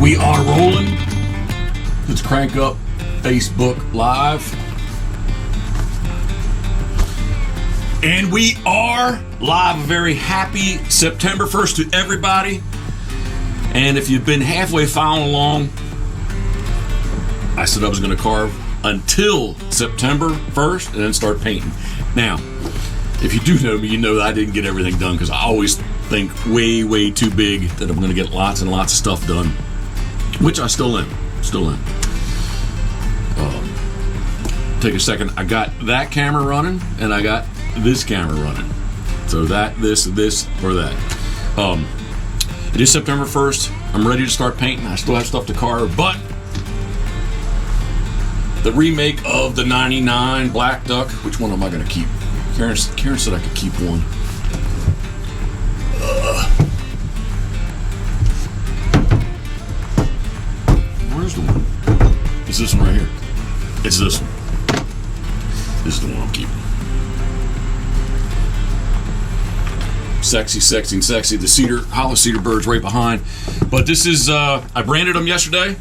We are rolling. Let's crank up Facebook Live. And we are live. A very happy September 1st to everybody. And if you've been halfway following along, I said I was going to carve until September 1st and then start painting. Now, if you do know me, you know that I didn't get everything done because I always think way too big that I'm going to get lots and lots of stuff done, which I still am. Take a second. I got that camera running and I got this camera running. So that, this, or that. It is September 1st. I'm ready to start painting. I still have stuff to carve, but the remake of the 99 Black Duck, which one am I going to keep? Karen said I could keep one. Where's the one? It's this one right here. It's this one. This is the one I'm keeping. Sexy. The hollow cedar bird's right behind. But this is, I branded them yesterday.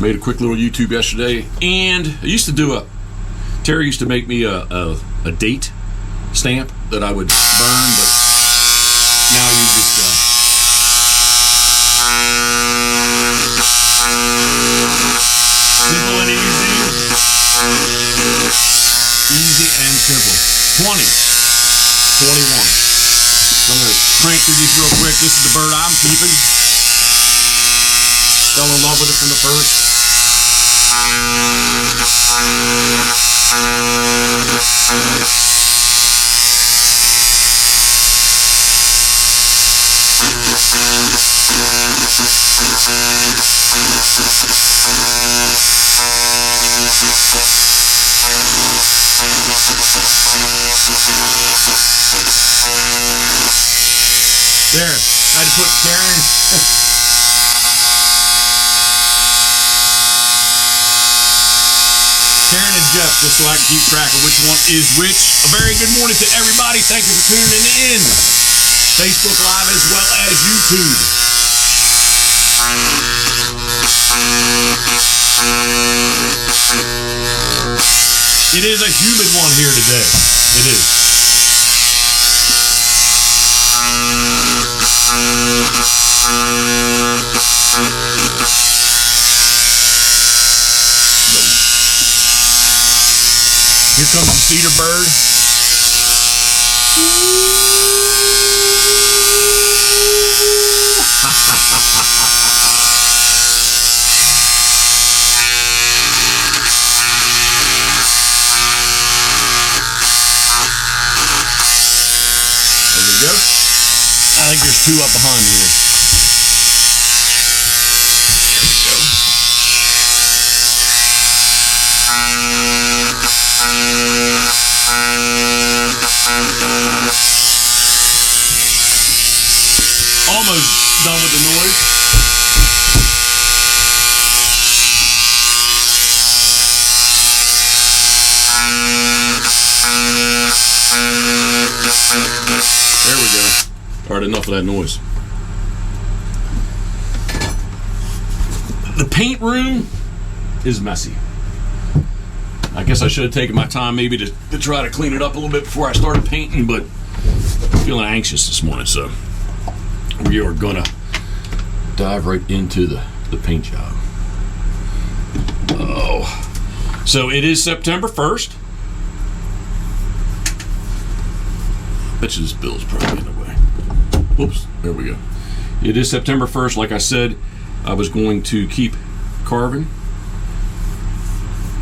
Made a quick little YouTube yesterday. And I used to do Terry used to make me a date stamp that I would burn, but now you just simple and easy and simple. 20, 21. So I'm gonna crank through these real quick. This is the bird I'm keeping. Fell in love with it from the first. There, I had to put Karen. Karen and Jeff, just so I can keep track of which one is which. A very good morning to everybody. Thank you for tuning in. Facebook Live as well as YouTube. It is a humid one here today. It is. Here comes the cedar bird. There we go. I think there's two up behind me here. Almost done with the noise. There we go. All right, enough of that noise. The paint room is messy. I guess I should have taken my time maybe to try to clean it up a little bit before I started painting, but I'm feeling anxious this morning, so we are gonna dive right into the paint job. Oh, so it is September 1st. Bet you this bill's probably in the way. Whoops, there we go. It is September 1st. Like I said, I was going to keep carving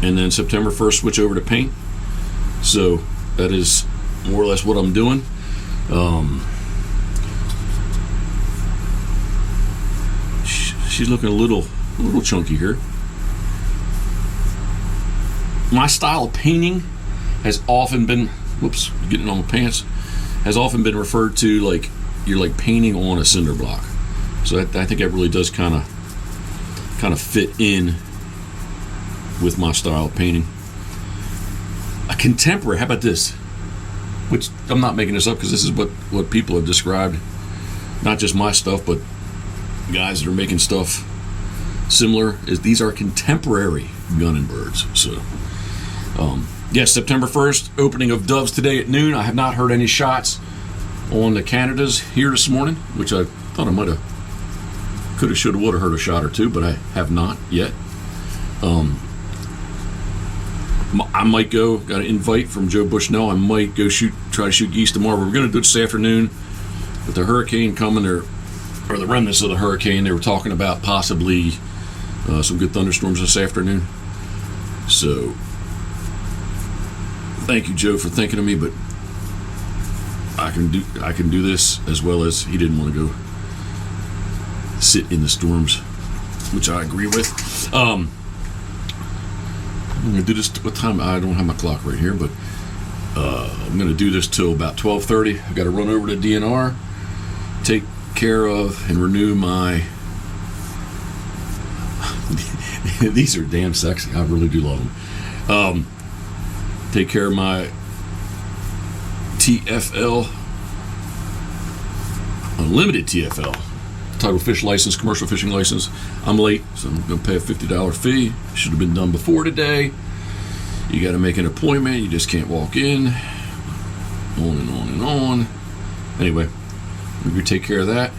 and then September 1st switch over to paint. So that is more or less what I'm doing. She's looking a little chunky here. My style of painting has often been, whoops, getting on my pants, has often been referred to like you're like painting on a cinder block. So I think that really does kind of fit in with my style of painting. A contemporary, how about this? Which I'm not making this up because this is what people have described, not just my stuff, but guys that are making stuff similar. These are contemporary gunning birds. So, yes, September 1st, opening of doves today at noon. I have not heard any shots on the Canadas here this morning, which I thought I might have, could have, should have, would have heard a shot or two, but I have not yet. I might go, got an invite from Joe Bushnell, I might go try to shoot geese tomorrow. We're going to do it this afternoon. With the hurricane coming, or the remnants of the hurricane, they were talking about possibly some good thunderstorms this afternoon. So, thank you, Joe, for thinking of me, but I can do this, as well as he didn't want to go sit in the storms, which I agree with. I'm going to do this, what time? I don't have my clock right here, but I'm going to do this till about 12:30. I've got to run over to DNR, take care of and renew my these are damn sexy. I really do love them. Take care of my TFL, unlimited TFL, title fish license, commercial fishing license. I'm late, so I'm going to pay a $50 fee. Should have been done before today. You got to make an appointment. You just can't walk in. On and on and on. Anyway, maybe take care of that.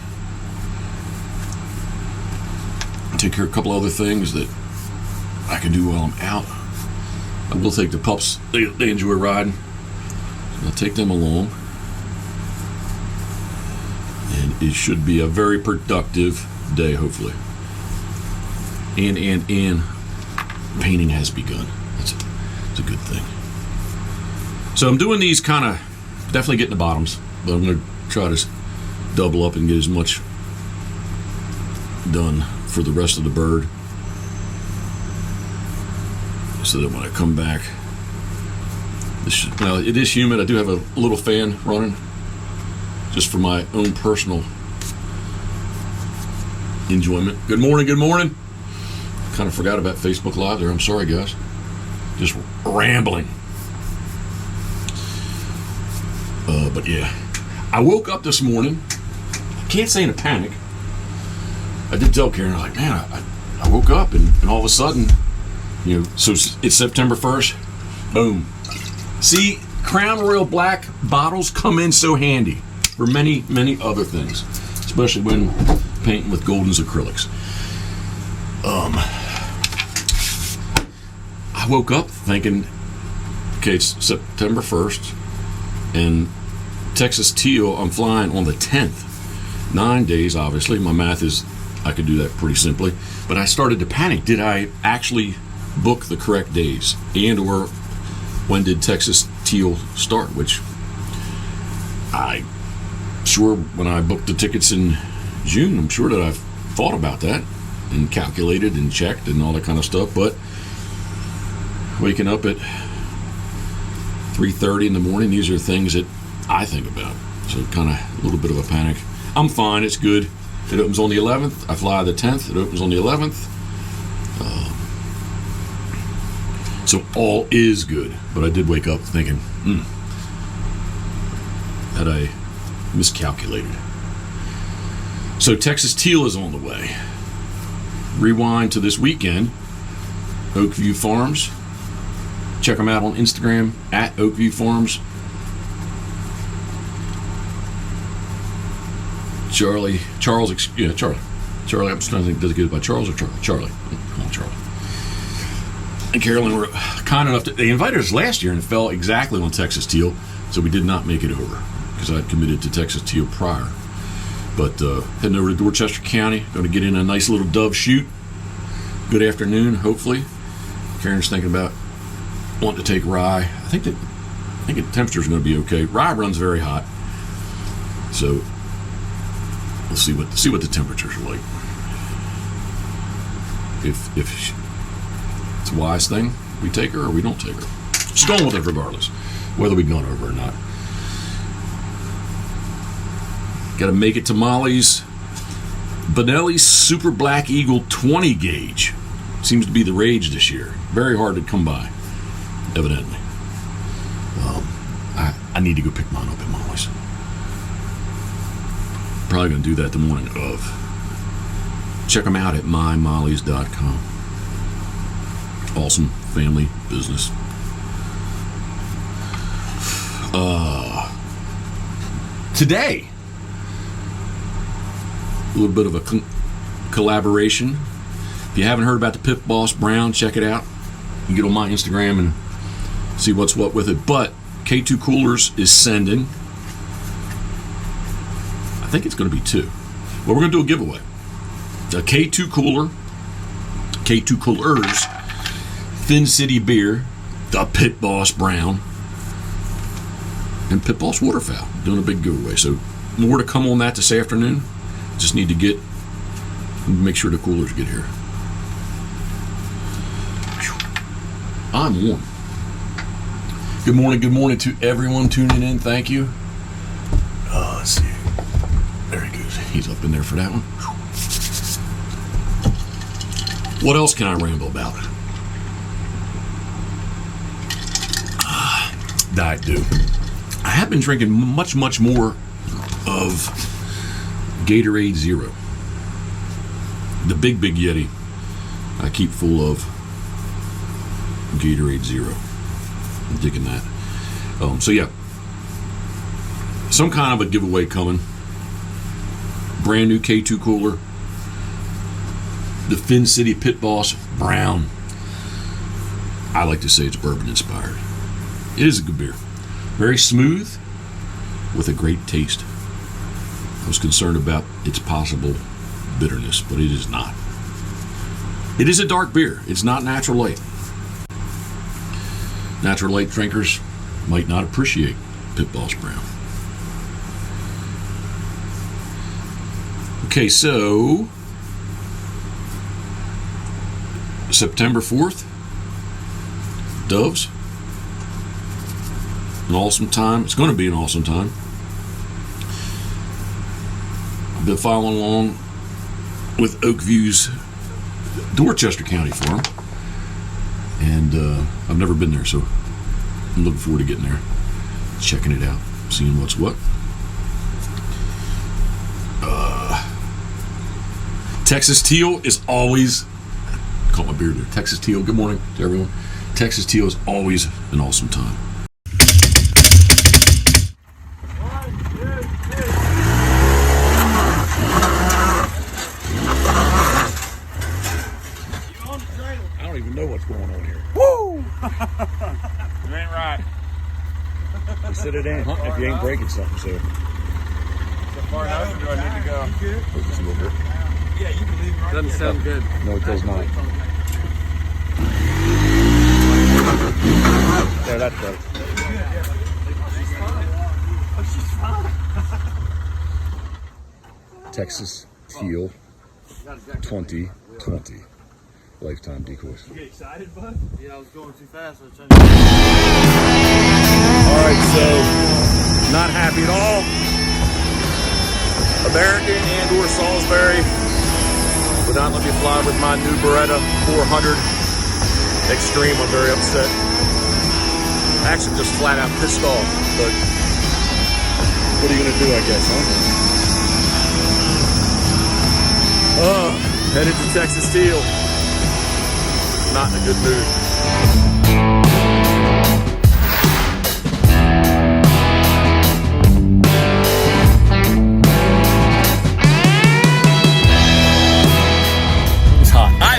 Take care of a couple other things that I can do while I'm out. I will take the pups. They enjoy riding. So I'll take them along. And it should be a very productive day, hopefully. And painting has begun. It's a good thing. So I'm doing these kind of, definitely getting the bottoms, but I'm going to try to double up and get as much done for the rest of the bird, so that when I come back, well, it is humid. I do have a little fan running just for my own personal enjoyment. Good morning, good morning. Kind of forgot about Facebook Live there. I'm sorry, guys. Just rambling. But yeah, I woke up this morning. I can't say in a panic. I did tell Karen, I was like, man, I woke up and all of a sudden, so it's September 1st. Boom. See, Crown Royal Black bottles come in so handy for many, many other things, especially when painting with Golden's acrylics. I woke up thinking, okay, it's September 1st, and Texas teal, I'm flying on the 10th. 9 days, obviously. My math is, I could do that pretty simply. But I started to panic. Did I actually book the correct days? And or when did Texas teal start? Which when I booked the tickets in June, I'm sure that I've thought about that and calculated and checked and all that kind of stuff. But waking up at 3:30 in the morning, these are things that I think about. So kind of a little bit of a panic. I'm fine. It's good. It opens on the 11th. I fly the 10th. It opens on the 11th. So all is good. But I did wake up thinking, that I miscalculated. So Texas teal is on the way. Rewind to this weekend. Oakview Farms. Check them out on Instagram at Oakview Farms. Charlie, I'm just trying to think, does it get by Charles or Charlie? Charlie. Come on, Charlie. And Carolyn were kind enough they invited us last year and it fell exactly on Texas teal, so we did not make it over because I had committed to Texas teal prior. But heading over to Dorchester County, going to get in a nice little dove shoot. Good afternoon, hopefully. Karen's thinking about wanting to take rye. I think the temperature's going to be okay. Rye runs very hot, so we'll see what the temperatures are like. If it's a wise thing, we take her or we don't take her. Just going with it regardless, whether we've gone over or not. Got to make it to Molly's Benelli's Super Black Eagle 20 gauge. Seems to be the rage this year. Very hard to come by, evidently. I need to go pick mine up at Molly's. Probably going to do that the morning of. check them out at mymollies.com. Awesome family business. Today, a little bit of a collaboration. If you haven't heard about the Pitboss Brown, check it out. You can get on my Instagram and see what's what with it. But K2 Coolers is sending, I think it's going to be 2. Well, we're going to do a giveaway. A K2 Cooler, K2 Coolers, Thin City Beer, the Pitboss Brown, and Pitboss Waterfowl. Doing a big giveaway. So more to come on that this afternoon. Just need to make sure the coolers get here. I'm warm. Good morning to everyone tuning in. Thank you. Let's see. There he goes. He's up in there for that one. What else can I ramble about? Diet Dew. I have been drinking much more of Gatorade Zero. The big Yeti I keep full of Gatorade Zero. I'm digging that. So yeah, some kind of a giveaway coming. Brand new K2 cooler. The Fin City Pitboss Brown. I like to say it's bourbon inspired. It is a good beer. Very smooth with a great taste. I was concerned about its possible bitterness, but it is not. It is a dark beer. It's not natural light. Natural light drinkers might not appreciate Pitboss Brown. Okay, so September 4th, Doves. An awesome time. It's going to be an awesome time. I've been following along with Oakview's Dorchester County Farm, and I've never been there, so I'm looking forward to getting there, checking it out, seeing what's what. Texas teal is always, I caught my beard there. Texas teal. Good morning to everyone. Texas teal is always an awesome time. I don't even know what's going on here. Woo! You ain't right. You sit it in if you ain't breaking something, so. So far enough, do I need to go? Just a little bit. Yeah, you believe me. Doesn't sound good. No, it does not. Yeah, that's better. Texas Teal 2020 Lifetime Decoys. You excited, bud? Yeah, I was going too fast. Alright, so not happy at all. American and or Salisbury would not let me fly with my new Beretta 400 Extreme. I'm very upset. Actually, just flat out pissed off, but what are you gonna do, I guess, huh? Headed to Texas Steel. Not in a good mood.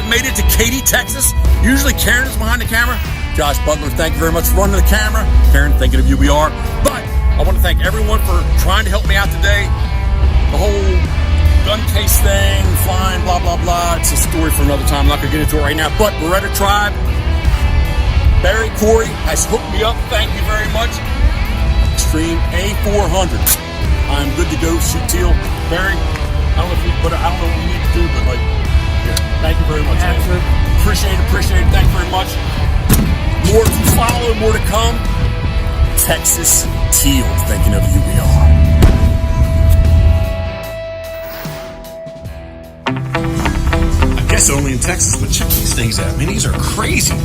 Made it to Katy, Texas. Usually Karen is behind the camera. Josh Butler, thank you very much for running the camera. Karen, thinking of you, we are. But I want to thank everyone for trying to help me out today. The whole gun case thing, flying, blah, blah, blah. It's a story for another time. I'm not going to get into it right now. But Beretta Tribe, Barry Corey has hooked me up. Thank you very much. Extreme A400. I'm good to go. Shoot teal. Barry, I don't know what we need to do, but like, thank you very much. Appreciate it. Thank you very much. More to follow, more to come. Texas Teal, thinking of you, we are. I guess only in Texas, but check these things out. I mean, these are crazy.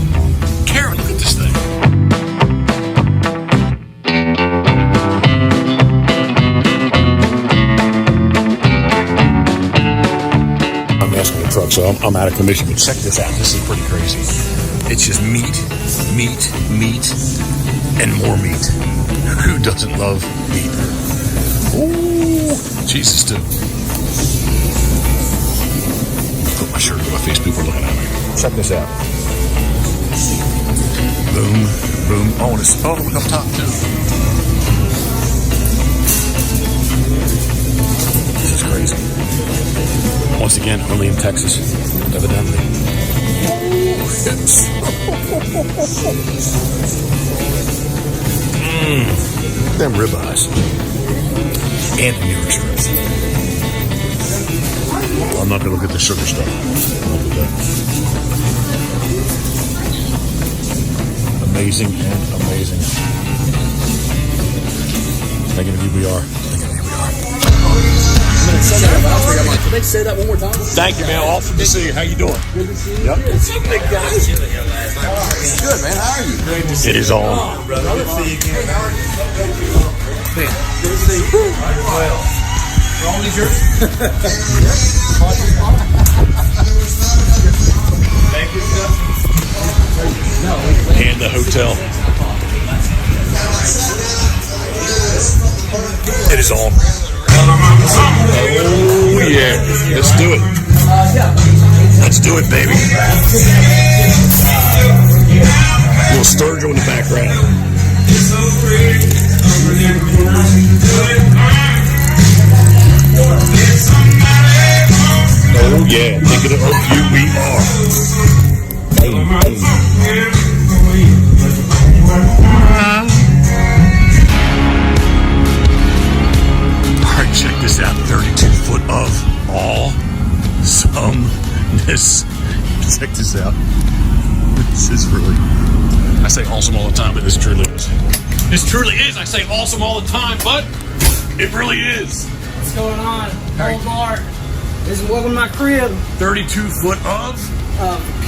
Karen, look at this thing. I'm asking so I'm out of commission. But check this out. This is pretty crazy. It's just meat, meat, meat, and more meat. Who doesn't love meat? Ooh, Jesus, dude. Put my shirt on my face. People are looking at me. Check this out. Boom, boom. Oh, and it's look up top too. This is crazy. Once again, only in Texas, evidently. Yes. Them ribeyes. And the New York strips. I'm not going to look at the sugar stuff. I'll do that. Amazing and amazing. Thinking of who we are. Thinking of who we are. Can they say that one more time? Thank you, man. Awesome to see you. How you doing? Good to see you. Yep. What's up, big guy? Good, man. How are you? Great to see It is on. you. Good to see you again. Man, good to see you. Well, are all these yours? Thank you, And the hotel. It is on. Oh, yeah. Let's do it. Let's do it, baby. Little Sturgill in the background. Oh, yeah. Thinking of who we are. Alright, check this out. 32 foot of awesomeness. Check this out. This is really, I say awesome all the time, but this truly is. This truly is. I say awesome all the time, but it really is. What's going on? Old Bart. This is welcome to my crib. 32 foot of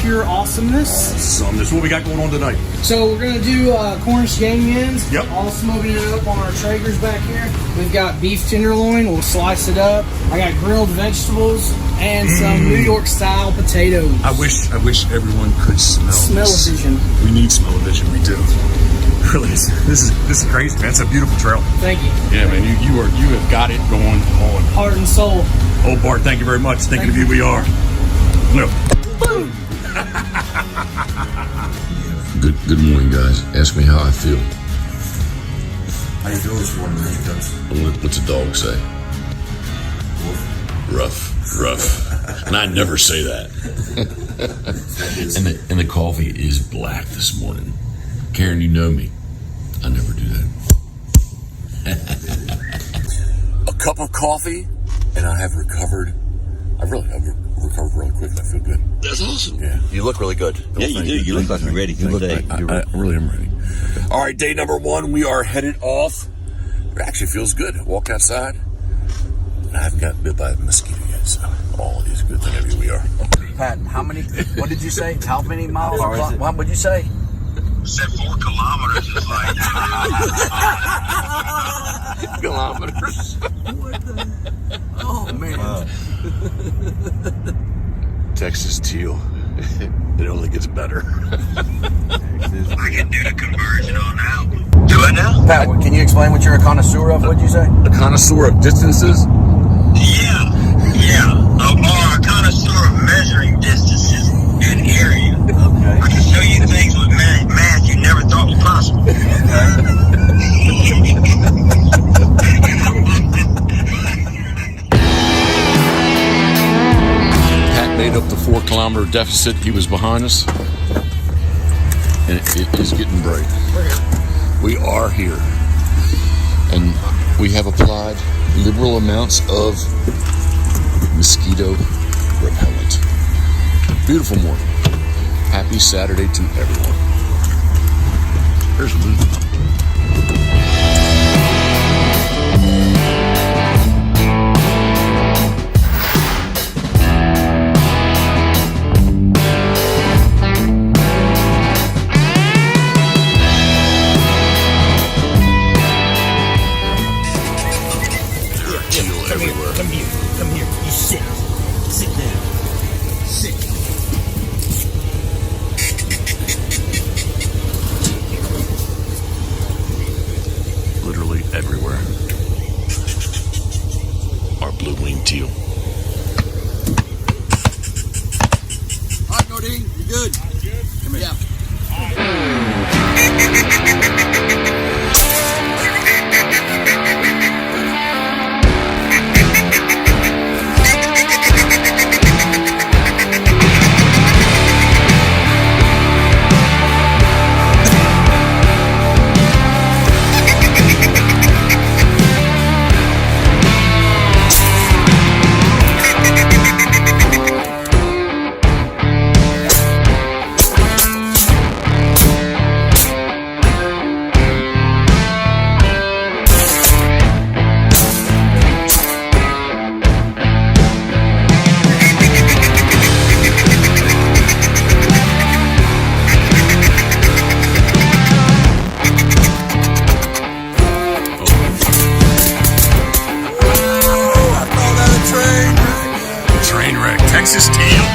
Pure awesomeness. awesomeness. What we got going on tonight? So we're gonna do Cornish game ends. Yep. All smoking it up on our Traegers back here. We've got beef tenderloin. We'll slice it up. I got grilled vegetables and some New York style potatoes. I wish everyone could smell this. Smell-o-vision. We need smell-o-vision. We do. Really, this is crazy, man. It's a beautiful trail. Thank you. Yeah, man. You have got it going on. Heart and soul. Oh, Bart, thank you very much. Thinking of you, we are. No. Boom. Good morning, guys. Ask me how I feel. How you doing this morning, Mr. Ducks? What's a dog say? Rough. And I never say that. and the coffee is black this morning. Karen, you know me. I never do that. A cup of coffee, and I have recovered. I've recovered really quick. I feel good. That's awesome. Yeah. You look really good. Yeah, you do. You look like you're ready. I really am ready. All right, day number 1. We are headed off. It actually feels good. Walk outside. I haven't gotten bit by a mosquito yet, so all is good. Thing of you, we are. Pat, what did you say? How many miles? What would you say? Said 4 kilometers is like kilometers. Oh, man. Texas teal. It only gets better. I can do the conversion on that one. Do it now? Pat, can you explain what you're a connoisseur of? What'd you say? A connoisseur of distances. Yeah. Or a connoisseur of measuring distances and area. Okay. I can show you things with math you never thought was possible. Pat made up the 4 kilometer deficit. He was behind us. And it is getting bright. We are here. And we have applied liberal amounts of mosquito repellent. Beautiful morning. Happy Saturday to everyone. Here's Lou. Come here. You sit. Sit down. Sit. everywhere. Our blue-winged teal. All right, Nordine, you good? Come here. Texas teal.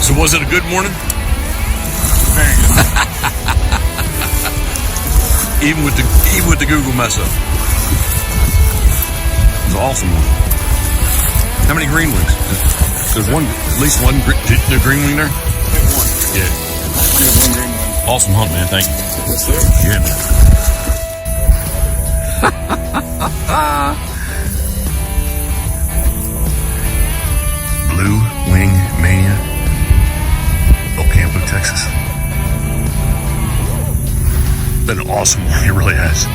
So was it a good morning? Very good. even with the Google mess up. It was an awesome one. How many green wings? There's one, at least one the green wing there? Yeah. Awesome hunt, man. Thank you. Yes, sir. Yeah, man. Blue Wing Mania, Ocampo, Texas. Been an awesome one. It really has.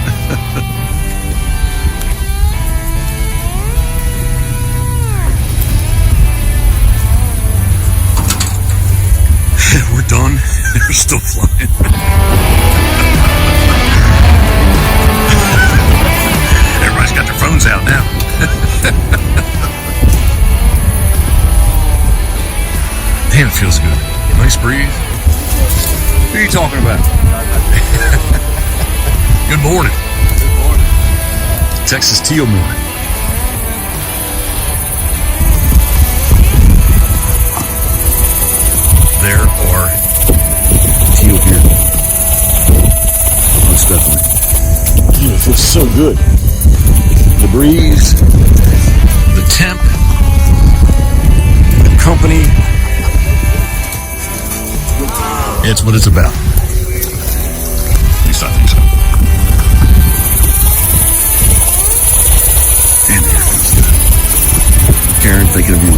We're done. They're still flying. Everybody's got their phones out now. Damn, it feels good. Nice breeze. Who are you talking about? Good morning. Good morning. Texas teal morning. There are teal here. Most definitely. Damn, it feels so good. The breeze, the temp, the company. It's what it's about. At least I think so. Damn, the air feels good. Karen, thinking of you.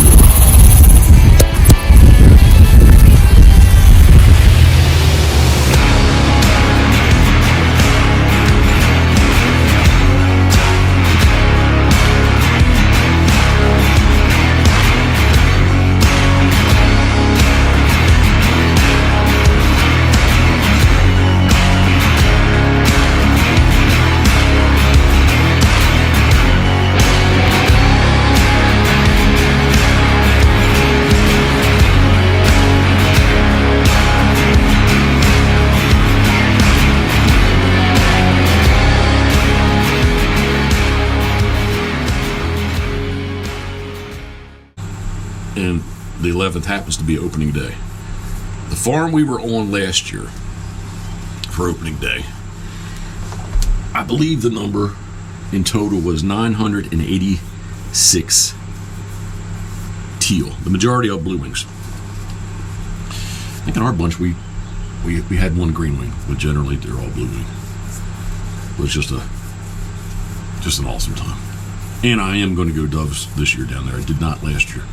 and the 11th happens to be opening day. The farm we were on last year for opening day, I believe the number in total was 986 teal. The majority of blue wings. I think in our bunch we had one green wing, but generally they're all blue wing. It was just an awesome time. And I am going to go doves this year down there. I did not last year.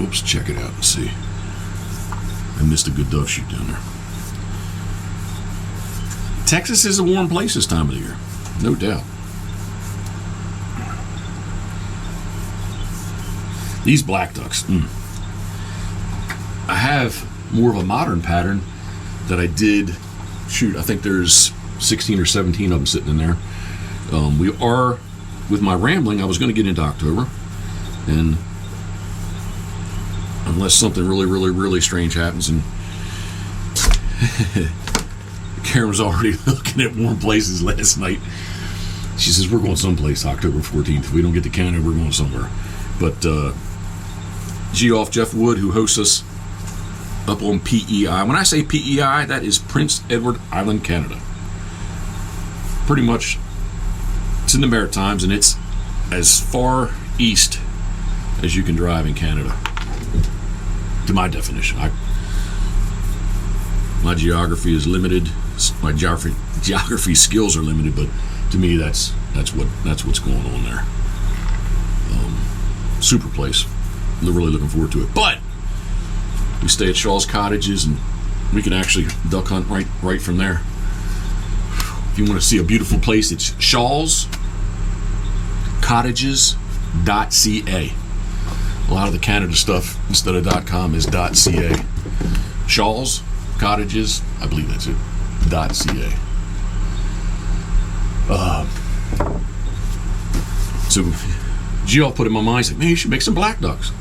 Oops, check it out and see. I missed a good dove shoot down there. Texas is a warm place this time of the year, no doubt. These black ducks. I have more of a modern pattern that I did shoot. I think there's 16 or 17 of them sitting in there. We are, with my rambling, I was going to get into October, and unless something really, really, really strange happens, and Karen was already looking at warm places last night. She says, we're going someplace October 14th. If we don't get to Canada, we're going somewhere. But Geoff Jeff Wood, who hosts us up on PEI. When I say PEI, that is Prince Edward Island, Canada. Pretty much, it's in the Maritimes, and it's as far east as you can drive in Canada, to my definition. My geography is limited. My geography skills are limited, but to me, that's what's going on there. Super place. I'm really looking forward to it. But we stay at Shaw's Cottages, and we can actually duck hunt right from there. If you want to see a beautiful place, it's shawscottages.ca. A lot of the Canada stuff, instead of .com, is .ca. Shaw's Cottages, I believe that's it, .ca. So Gio put in my mind, he's like, man, you should make some black ducks.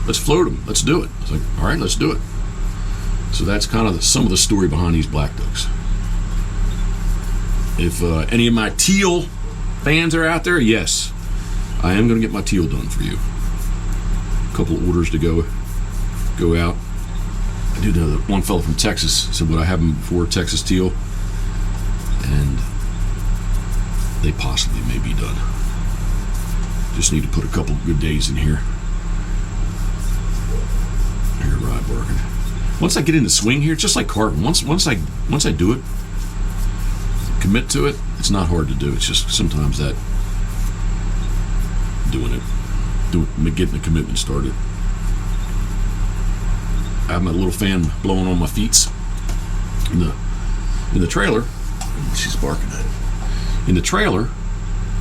Let's float them. Let's do it. I was like, all right, let's do it. So that's kind of some of the story behind these black ducks. If any of my teal fans are out there, yes, I am going to get my teal done for you. A couple of orders to go out. I do know that one fellow from Texas said, would I have them for Texas teal? And they possibly may be done. Just need to put a couple of good days in here. Here, rod barking. Once I get in the swing here, just like carving, once I do it, commit to it, it's not hard to do. It's just sometimes that getting the commitment started. I have my little fan blowing on my feet in the trailer. She's barking at it. In the trailer,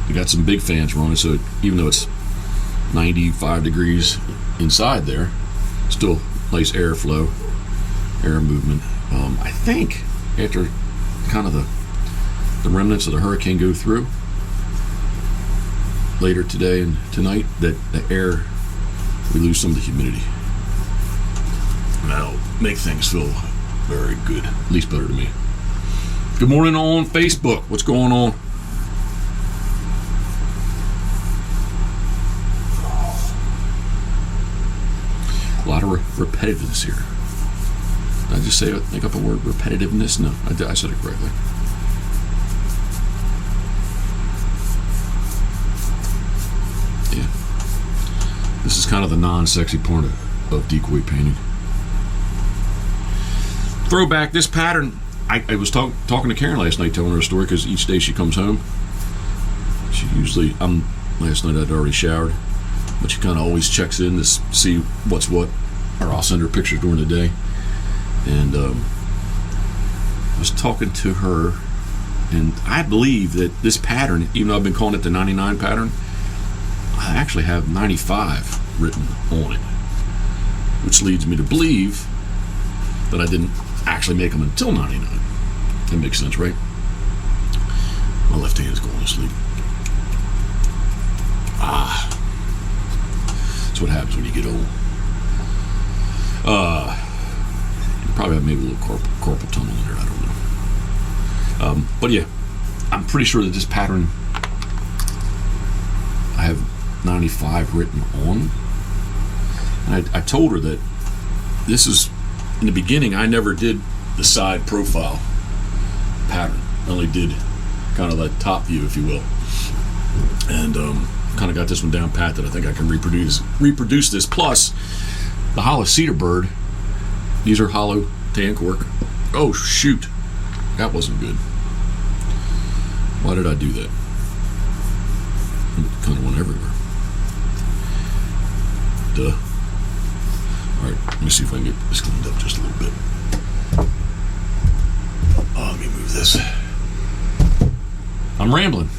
we got some big fans running, so even though it's 95 degrees inside there, still nice airflow, air movement. I think after kind of the remnants of the hurricane go through later today and tonight, that the air, we lose some of the humidity. And that'll make things feel very good, at least better to me. Good morning on Facebook. What's going on? A lot of repetitiveness here. Did I just make up a word, repetitiveness? No, I said it correctly. Yeah. This is kind of the non-sexy part of decoy painting. Throwback, this pattern, I was talking to Karen last night, telling her a story, because each day she comes home, she usually, last night I'd already showered, but she kind of always checks in to see what's what, or I'll send her pictures during the day. And I was talking to her, and I believe that this pattern, even though I've been calling it the 99 pattern, I actually have 95 written on it, which leads me to believe that I didn't actually make them until 99. That makes sense, right? My left hand is going to sleep. That's what happens when you get old. You probably have maybe a little carpal tunnel in there, I don't know. But yeah, I'm pretty sure that this pattern, I have 95 written on. And I told her that this is, in the beginning, I never did the side profile pattern. I only did kind of that top view, if you will. And kind of got this one down pat that I think I can reproduce this. Plus, the hollow cedar bird, these are hollow tan cork. Oh, shoot. That wasn't good. Why did I do that? It kind of went everywhere. Duh. Alright, let me see if I can get this cleaned up just a little bit. Oh, let me move this. I'm rambling.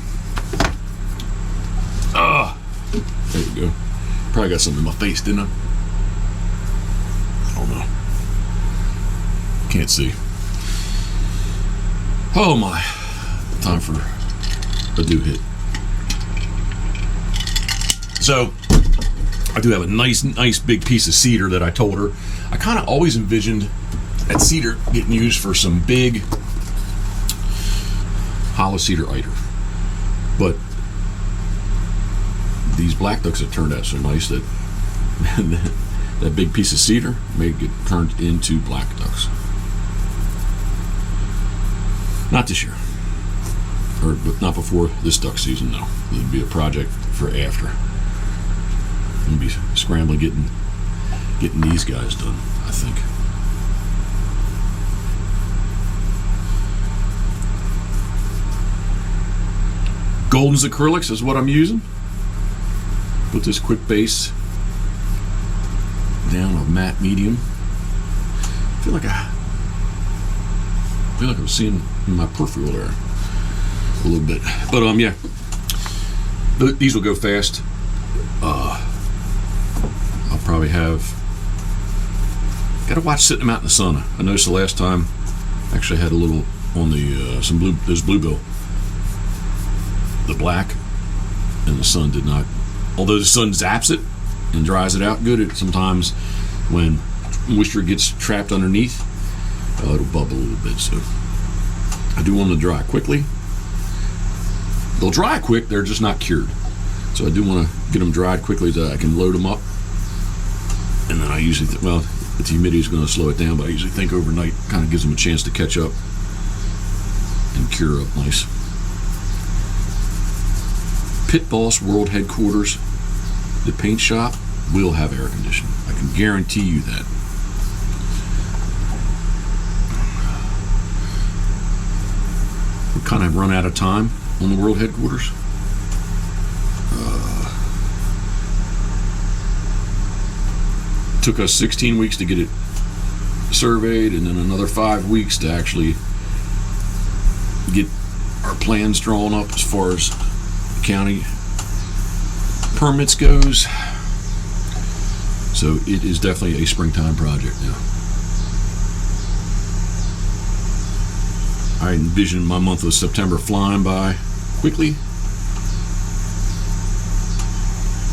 There we go. Probably got something in my face, didn't I? I don't know. Can't see. Oh my. Time for a do hit. So, I do have a nice big piece of cedar that I told her. I kind of always envisioned that cedar getting used for some big hollow cedar eider. But these black ducks have turned out so nice that that big piece of cedar may get turned into black ducks. Not this year. Or not before this duck season, no. It'd be a project for after. I'll be scrambling getting these guys done, I think. Golden's acrylics is what I'm using. Put this quick base down a matte medium. I feel like I was seeing my peripheral there a little bit, but yeah, these will go fast. I'll probably gotta watch sitting them out in the sun. I noticed the last time actually had a little on the those bluebill, the black, and the sun did not. Although the sun zaps it and dries it out good, sometimes when moisture gets trapped underneath, it'll bubble a little bit. So I do want them to dry quickly. They'll dry quick, they're just not cured. So I do want to get them dried quickly so I can load them up. And then I usually, the humidity is going to slow it down, but I usually think overnight kind of gives them a chance to catch up and cure up nice. Pitboss World Headquarters, the paint shop, will have air conditioning. I can guarantee you that. We kind of run out of time on the World Headquarters. Took us 16 weeks to get it surveyed, and then another 5 weeks to actually get our plans drawn up as far as county permits goes. So it is definitely a springtime project now. I envision my month of September flying by quickly.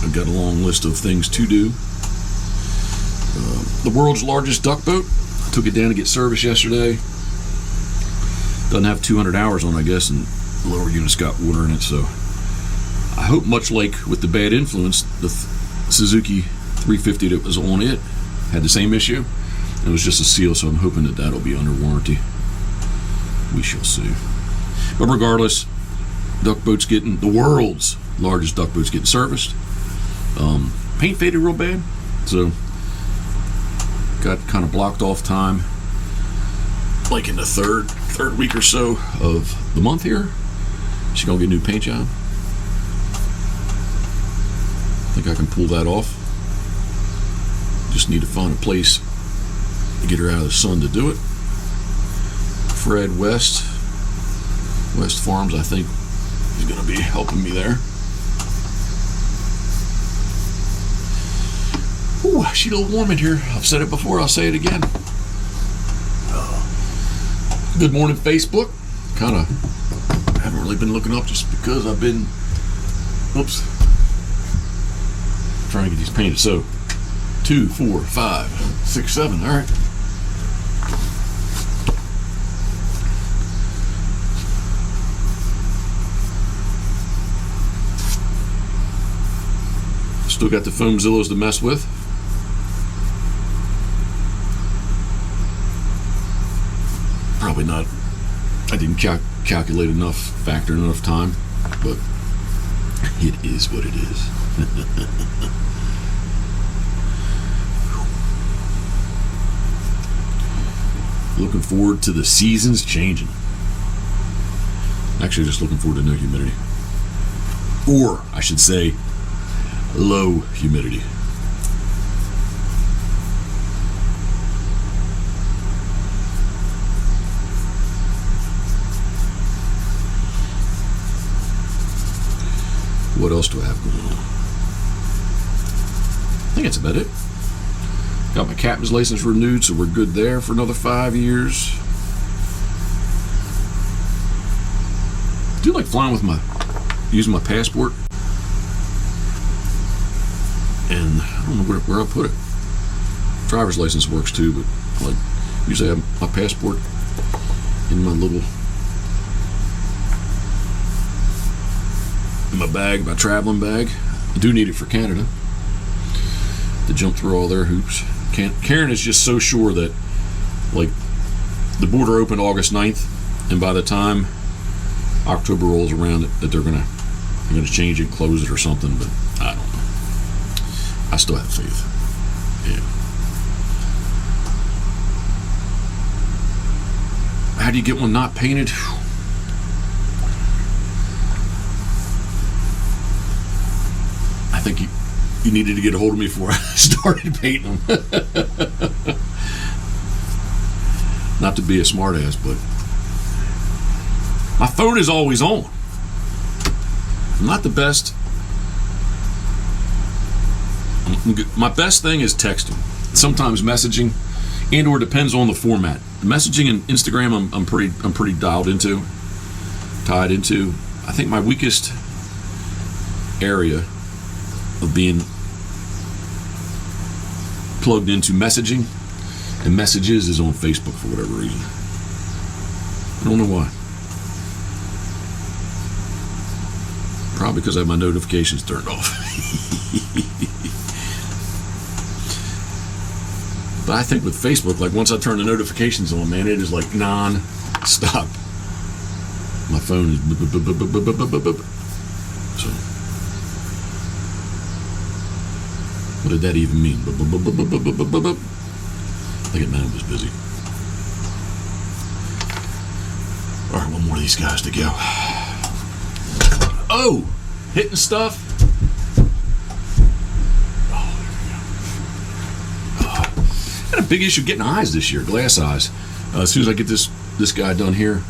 I've got a long list of things to do. The world's largest duck boat. I took it down to get service yesterday. Doesn't have 200 hours on, I guess, and the lower unit's got water in it, so I hope, much like with the Bad Influence, the Suzuki 350 that was on it had the same issue. It was just a seal, so I'm hoping that that'll be under warranty. We shall see. But regardless, duck boat's getting, the world's largest duck boat's getting serviced. Paint faded real bad, so got kind of blocked off time, like in the third week or so of the month here. She's gonna get a new paint job. I think I can pull that off. Just need to find a place to get her out of the sun to do it. Fred West Farms, I think, is gonna be helping me there. Ooh, she's a little warm in here. I've said it before, I'll say it again. Good morning, Facebook. Kind of haven't really been looking up just because I've been, trying to get these painted. So 2, 4, 5, 6, 7. All right. Still got the Foamzillas to mess with. Probably not. I didn't calculate enough, factor in enough time, but it is what it is. Looking forward to the seasons changing. Actually, just looking forward to no humidity. Or, I should say, low humidity. What else do I have going on? I think that's about it. Got my captain's license renewed, so we're good there for another 5 years. I do like flying with using my passport. And I don't know where I put it. Driver's license works too, but like usually I have my passport in my bag, my traveling bag. I do need it for Canada to jump through all their hoops. Karen is just so sure that, like, the border opened August 9th, and by the time October rolls around, that they're gonna change it, close it, or something. But I don't know. I still have faith. Yeah. How do you get one not painted? I think you needed to get a hold of me before I started painting them. Not to be a smartass, but my phone is always on. I'm not the best. My best thing is texting. Sometimes messaging, and/or depends on the format. Messaging and Instagram, I'm pretty tied into. I think my weakest area of being plugged into messaging and messages is on Facebook for whatever reason. I don't know why. Probably because I have my notifications turned off. But I think with Facebook, like once I turn the notifications on, man, it is like non-stop. My phone is so. What did that even mean? I think it meant it was busy. All right, one more of these guys to go. Oh, hitting stuff. Oh, there we go. Had a big issue getting eyes this year, glass eyes. As soon as I get this guy done here,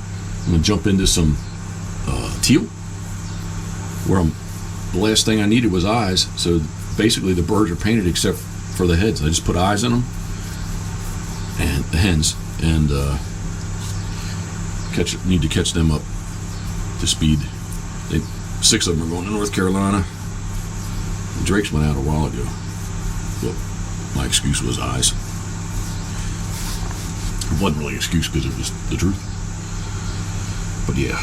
I'm gonna jump into some teal. Where the last thing I needed was eyes, so basically the birds are painted except for the heads. I just put eyes in them and the hens, and need to catch them up to speed. 6 of them are going to North Carolina. The Drakes went out a while ago. Well, my excuse was eyes. It wasn't really an excuse because it was the truth. But yeah.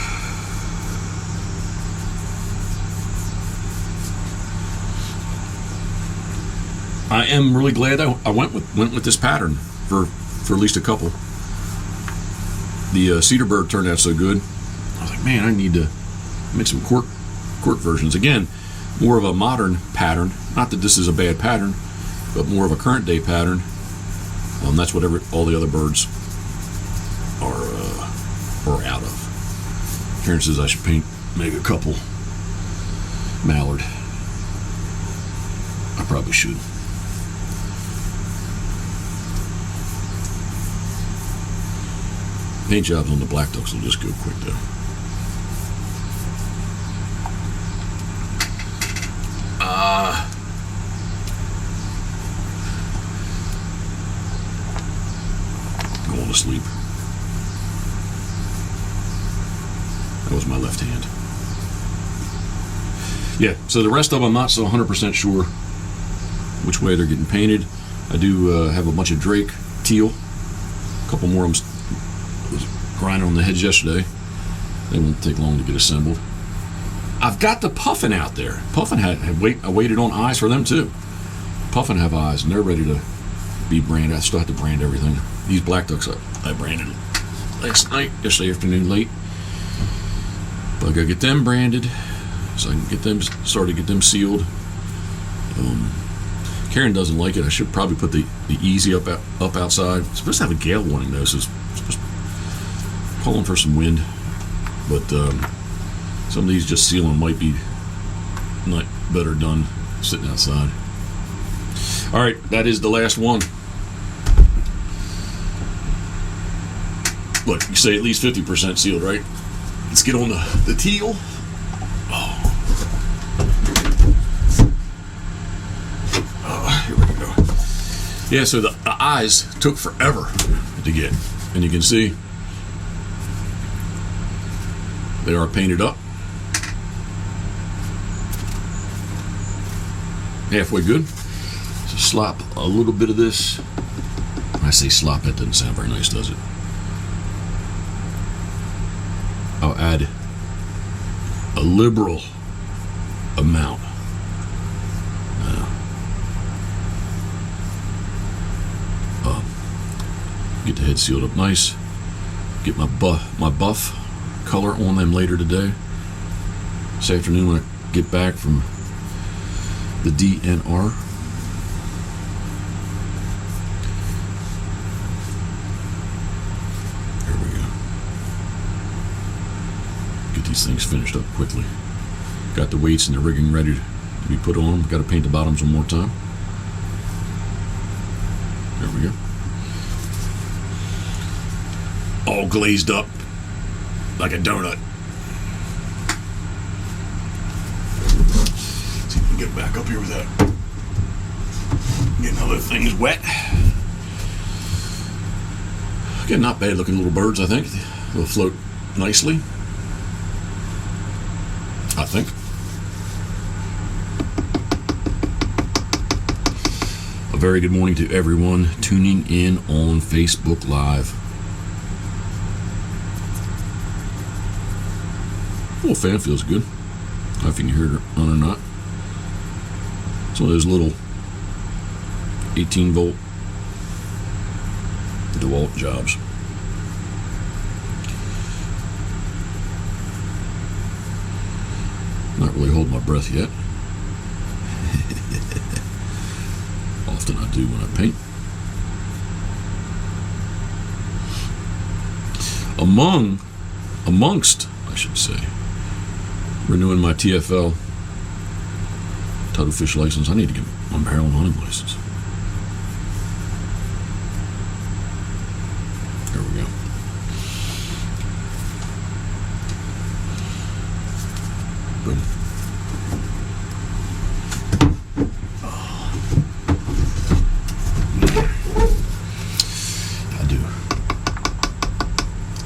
I am really glad I went with this pattern for at least a couple. The cedar bird turned out so good. I was like, man, I need to make some cork versions. Again, more of a modern pattern. Not that this is a bad pattern, but more of a current day pattern. That's what all the other birds are out of. Karen says I should make a couple mallard. I probably should. Paint jobs on the black ducks will just go quick though. Going to sleep. That was my left hand. Yeah, so the rest of them I'm not so 100% sure which way they're getting painted. I do have a bunch of Drake teal. A couple more of them was grinding on the heads yesterday. They won't take long to get assembled. I've got the Puffin out there. Puffin I waited on eyes for them too. Puffin have eyes, and they're ready to be branded. I still have to brand everything. These black ducks I branded last night, yesterday afternoon late. But I gotta get them branded so I can get them started, get them sealed. Karen doesn't like it. I should probably put the easy up outside. It's supposed to have a gale warning though, so it's supposed to calling for some wind. But some of these just sealing might be not better done sitting outside. All right, that is the last one. Look, you say at least 50% sealed, right? Let's get on the teal. Here we go. Yeah, so the eyes took forever to get. And you can see they are painted up. Halfway good. So slop a little bit of this. When I say slop, that doesn't sound very nice, does it? I'll add a liberal amount. Get the head sealed up nice. Get my buff color on them later today. This afternoon when I get back from the DNR. There we go. Get these things finished up quickly. Got the weights and the rigging ready to be put on them. Got to paint the bottoms one more time. There we go. All glazed up like a donut. See if we can get back up here with that. Getting other things wet. Again, not bad looking little birds, I think. They'll float nicely. I think. A very good morning to everyone tuning in on Facebook Live. Well, fan feels good. I don't know if you can hear it on or not. It's one of those little 18-volt DeWalt jobs. Not really holding my breath yet. Often I do when I paint. Amongst, I should say, renewing my TFL title fish license, I need to get my barrel and hunting license. There we go. Boom. I do.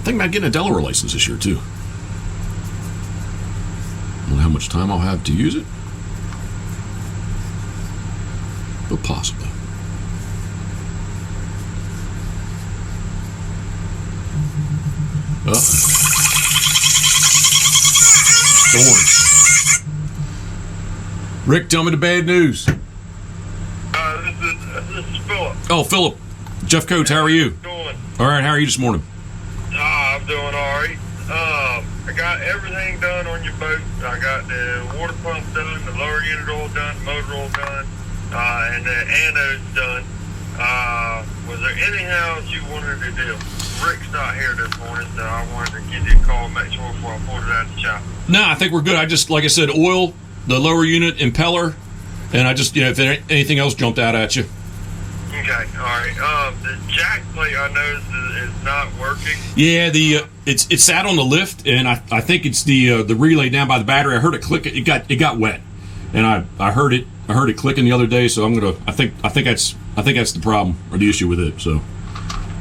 Think about getting a Delaware license this year too. I don't know how much time I'll have to use it, but possibly. Thorns. Rick, tell me the bad news. This is Philip. Oh, Philip. Jeff Coates, how are you? Doing? All right, how are you this morning? I'm doing all right. I got everything done on your boat. I got the water pump done, the lower unit oil done, the motor oil done, and the anodes done. Was there anything else you wanted to do? Rick's not here this morning, so I wanted to give you a call, make sure before I pulled it out of the shop. No, I think we're good. I just, like I said, oil, the lower unit, impeller, and I just, if anything else jumped out at you. Okay, all right. The jack plate I noticed is not working. Yeah, it sat on the lift, and I think it's the relay down by the battery. I heard it click. It got wet, and I heard it clicking the other day. So I think that's the problem or the issue with it. So.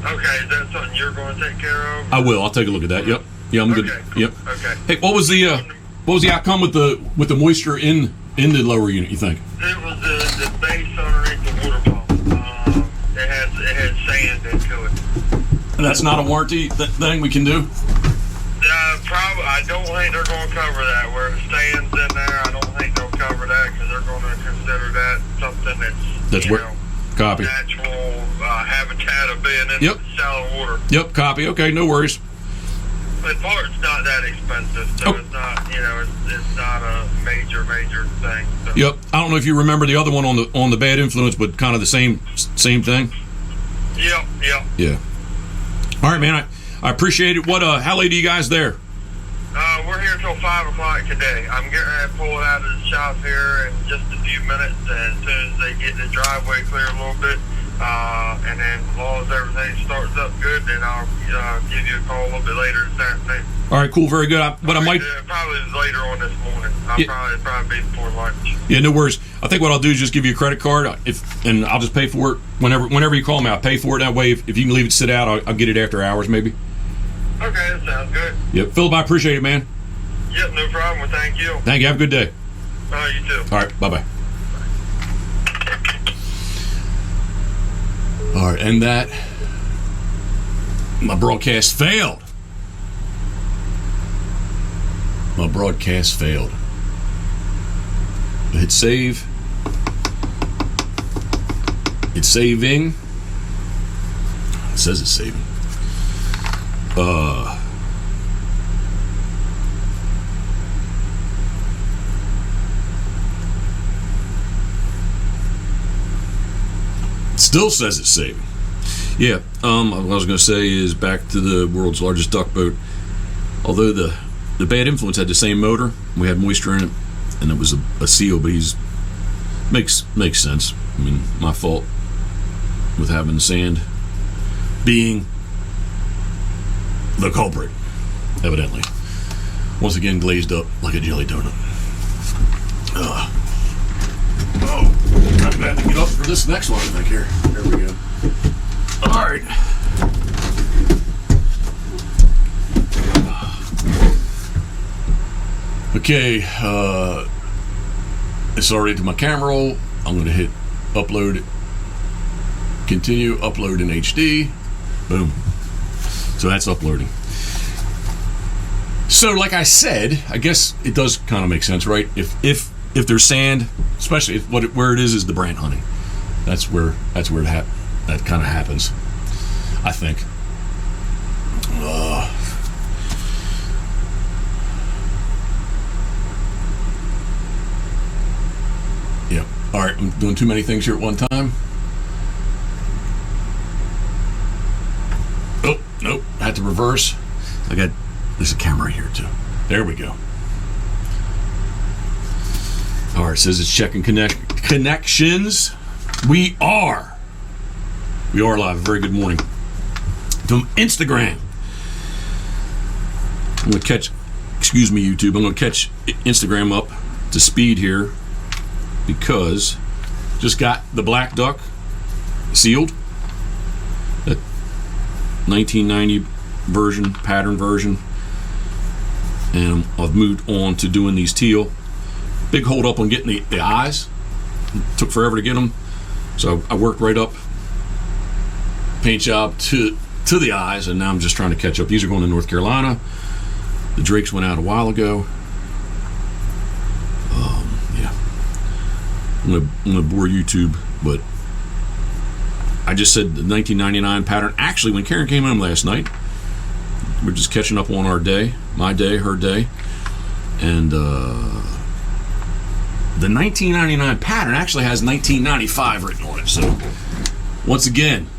Okay, is that something you're going to take care of? I will. I'll take a look at that. Yep. Yeah, I'm good. Cool. Yep. Okay. Hey, what was the outcome with the moisture in the lower unit? You think? It was the base underneath the water pump. It had sand into it. That's not a warranty thing we can do. Probably. I don't think they're going to cover that. Where the stands in there, I don't think they'll cover that because they're going to consider that something that's where. Copy. Natural habitat of being in the shallow water. Yep, copy. Okay, no worries. But part's not that expensive, so it's not, it's not a major thing. So. Yep. I don't know if you remember the other one on the bad influence, but kind of the same thing. Yep. Yeah. All right, man. I appreciate it. How late are you guys there? We're here till 5 o'clock today. I'm getting ready to pull it out of the shop here in just a few minutes, and as soon as they get the driveway clear a little bit, and then as long as everything starts up good, then I'll give you a call a little bit later this afternoon. All right, cool, very good. But I might probably later on this morning. I'll probably be before lunch. Yeah, no worries. I think what I'll do is just give you a credit card, and I'll just pay for it whenever you call me. I'll pay for it that way. If you can leave it sit out, I'll get it after hours maybe. Okay, that sounds good. Yep, Philip, I appreciate it, man. Yep, no problem. Well, thank you. Thank you. Have a good day. You too. All right, bye-bye. All right, and that, my broadcast failed. I hit save. It's saving. It says it's saving. Still says it's saving. Yeah, what I was going to say is back to the world's largest duck boat. Although the bad influence had the same motor, we had moisture in it, and it was a seal, but makes sense. I mean, my fault with having sand being the culprit, evidently. Once again, glazed up like a jelly donut. I'm glad to get up for this next one, I think. Here we go. All right. Okay, it's already to my camera roll. I'm going to hit upload, continue, upload in HD. Boom. So that's uploading. So like I said, I guess it does kind of make sense, right? If there's sand, especially where it is the brant hunting. That's where that kind of happens, I think. Yeah. All right, I'm doing too many things here at one time. Oh, nope. I had to reverse. There's a camera here too. There we go. All right, it says it's checking connections. We are live. Very good morning. From Instagram. I'm going to catch, excuse me, YouTube. I'm going to catch Instagram up to speed here because just got the black duck sealed. That 1990 version, pattern version. And I've moved on to doing these teal. Big hold up on getting the eyes. It took forever to get them. So I worked right up paint job to the eyes, and now I'm just trying to catch up. These are going to North Carolina. The drakes went out a while ago. Yeah. I'm gonna bore YouTube, but I just said the 1999 pattern. Actually, when Karen came home last night, we're just catching up on our day, my day, her day, and the 1999 pattern actually has 1995 written on it. So once again,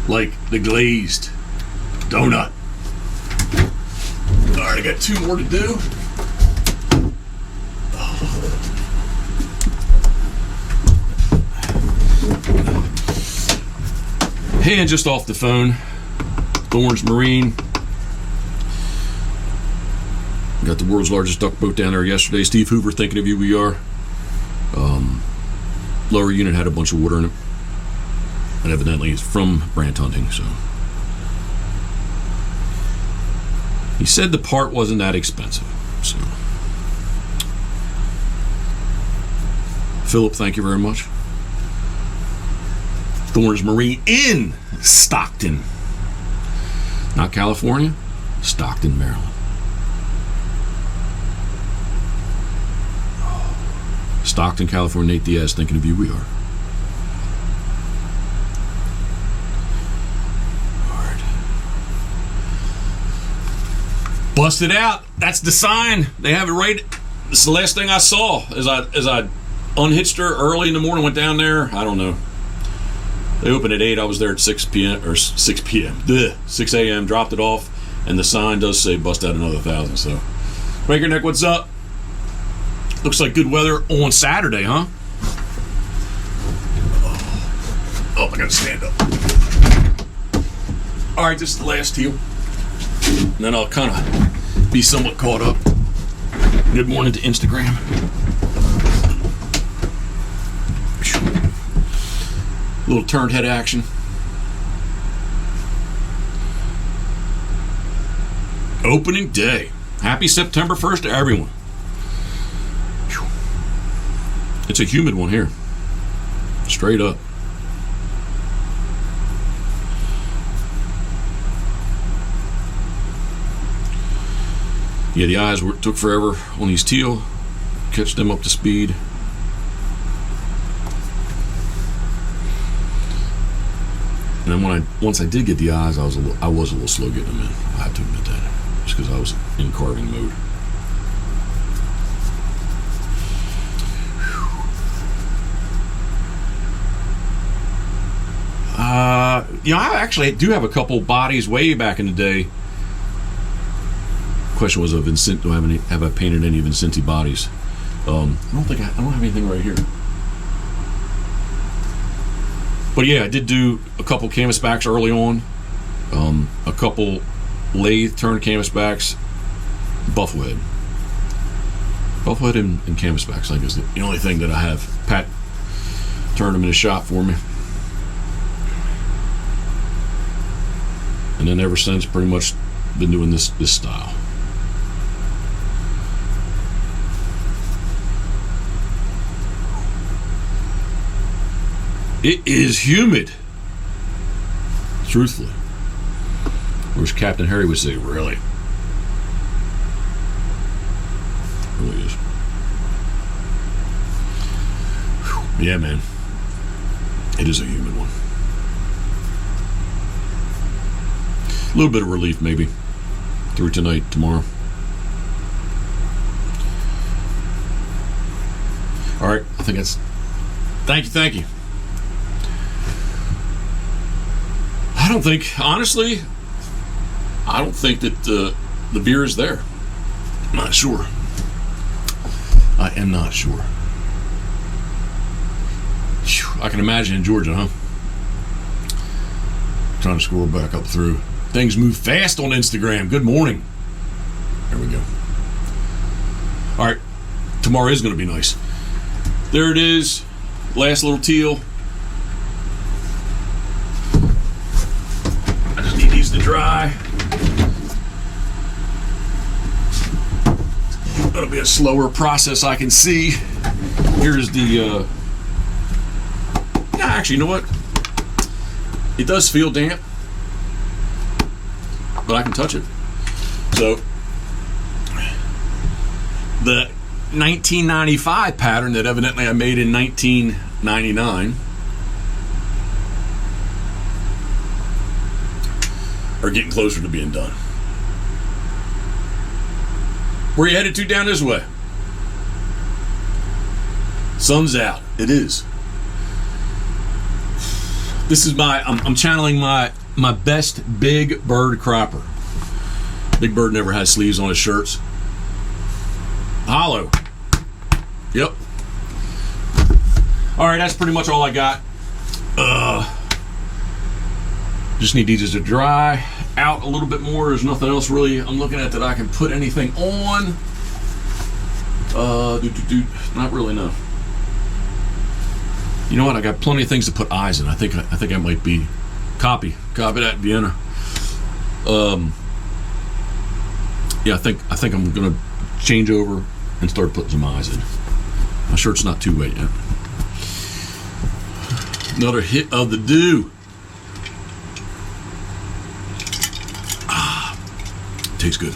like the glazed donut. All right, I got 2 more to do. Hand just off the phone. Thorns Marine. Got the world's largest duck boat down there yesterday. Steve Hoover, thinking of you, we are. Lower unit had a bunch of water in it. And evidently it's from brant hunting, so. He said the part wasn't that expensive, so. Philip, thank you very much. Thorns Marine in Stockton. Not California, Stockton, Maryland. Stockton, California. Nate Diaz, thinking of you. We are. All right. Busted out. That's the sign. They have it right. It's the last thing I saw as I unhitched her early in the morning. Went down there. I don't know. They opened at 8. I was there at 6 p.m. or 6 p.m. 6 a.m. Dropped it off, and the sign does say bust out another 1,000. So, Breaker Neck, what's up? Looks like good weather on Saturday, huh? Oh, I gotta stand up. All right, this is the last heel, and then I'll kind of be somewhat caught up. Good morning to Instagram. Little turned head action. Opening day. Happy September 1st to everyone. It's a humid one here. Straight up. Yeah, the eyes took forever on these teal. Catch them up to speed. And then once I did get the eyes, I was a little slow getting them in. I have to admit that, just because I was in carving mode. I actually do have a couple bodies way back in the day. Question was, do I have I painted any Vincenti bodies? I don't have anything right here. But yeah, I did do a couple canvasbacks early on. A couple lathe turned canvasbacks, bufflehead and canvasbacks. I think is the only thing that I have. Pat turned them in his shop for me. And then ever since, pretty much been doing this style. It is humid. Truthfully. Whereas Captain Harry would say, really? It really is. Whew. Yeah, man. It is a humid one. A little bit of relief, maybe, through tonight, tomorrow. All right, I think that's... Thank you. Honestly, I don't think that the beer is there. I'm not sure. I am not sure. Whew, I can imagine in Georgia, huh? Trying to scroll back up through. Things move fast on Instagram. Good morning. There we go. All right. Tomorrow is going to be nice. There it is. Last little teal. I just need these to dry. That'll be a slower process, I can see. Here's the... actually, you know what? It does feel damp, but I can touch it. So the 1995 pattern that evidently I made in 1999 are getting closer to being done. Where are you headed to down this way? Sun's out. It is. This is I'm channeling my best Big Bird cropper. Big Bird never has sleeves on his shirts. Hollow. Yep. All right, that's pretty much all I got. Just need these to dry out a little bit more. There's nothing else really I'm looking at that I can put anything on. Not really, no. You know what? I got plenty of things to put eyes in. I think I might be copy that Vienna. Yeah, I think I'm gonna change over and start putting some eyes in. My shirt's not too wet yet. Another hit of the dew. Tastes good.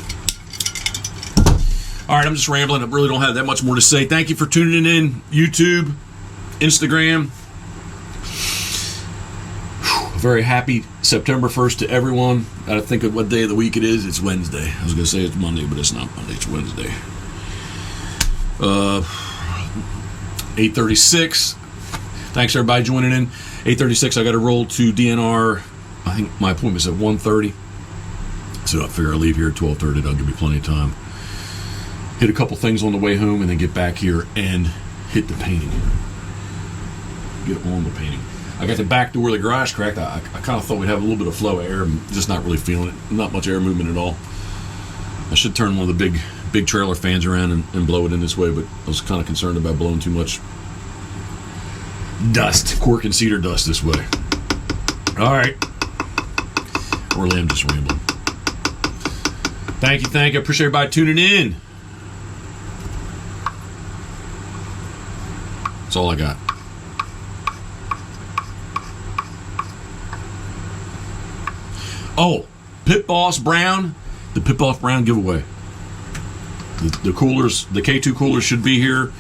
All right, I'm just rambling. I really don't have that much more to say. Thank you for tuning in, YouTube, Instagram. A very happy September 1st to everyone. Got to think of what day of the week it is. It's Wednesday. I was going to say it's Monday, but it's not Monday. It's Wednesday. 8:36. Thanks, everybody, joining in. 8:36, I got to roll to DNR. I think my appointment's at 1:30. So I figure I'll leave here at 12:30. That'll give me plenty of time. Hit a couple things on the way home and then get back here and hit the painting. Get on the painting. I got the back door of the garage cracked. I kind of thought we'd have a little bit of flow of air. I'm just not really feeling it. Not much air movement at all. I should turn one of the big trailer fans around and blow it in this way, but I was kind of concerned about blowing too much dust, cork and cedar dust this way. All right. Or I'm just rambling. Thank you. I appreciate everybody tuning in. That's all I got. Oh, Pitboss Brown, the Pitboss Brown giveaway. The coolers, the K2 coolers should be here.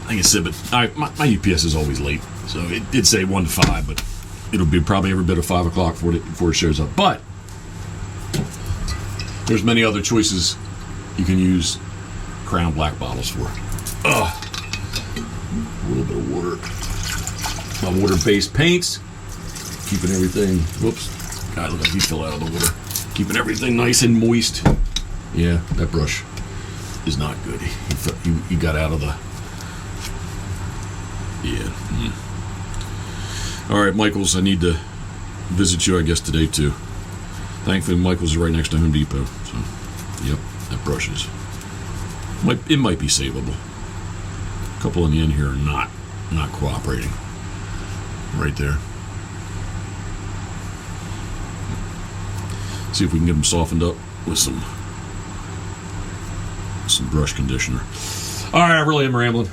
I think it said, but my UPS is always late, so it did say 1 to 5, but it'll be probably every bit of 5 o'clock before it shows up. But there's many other choices you can use Crown Black bottles for. A little bit of water. My water-based paints. Keeping everything, whoops, God, look like he fell out of the water. Keeping everything nice and moist. Yeah, that brush is not good. He got out of the, yeah. All right, Michael's, I need to visit you, I guess, today, too. Thankfully, Michael's is right next to Home Depot. So, yep, that brush is, it might be savable. A couple in the end here are not cooperating. Right there. See if we can get them softened up with some brush conditioner. All right, I really am rambling.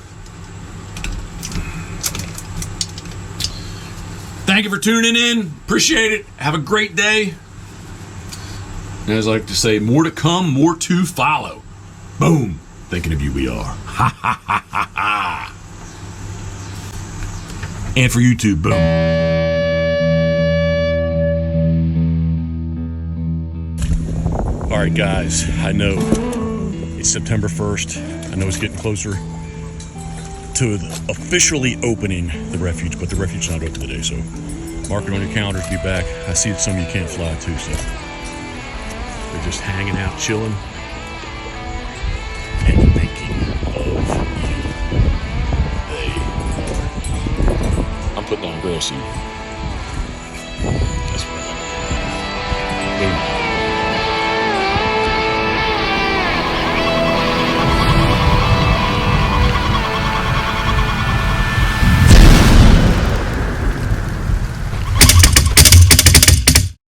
Thank you for tuning in. Appreciate it. Have a great day. And as I like to say, more to come, more to follow. Boom. Thinking of you, we are. Ha ha ha ha ha. And for YouTube, boom. All right, guys, I know it's September 1st. I know it's getting closer to officially opening the refuge, but the refuge is not open today, so mark it on your calendars, be back. I see that some of you can't fly too, so they're just hanging out, chilling, and thinking of you. I'm putting down grass seed.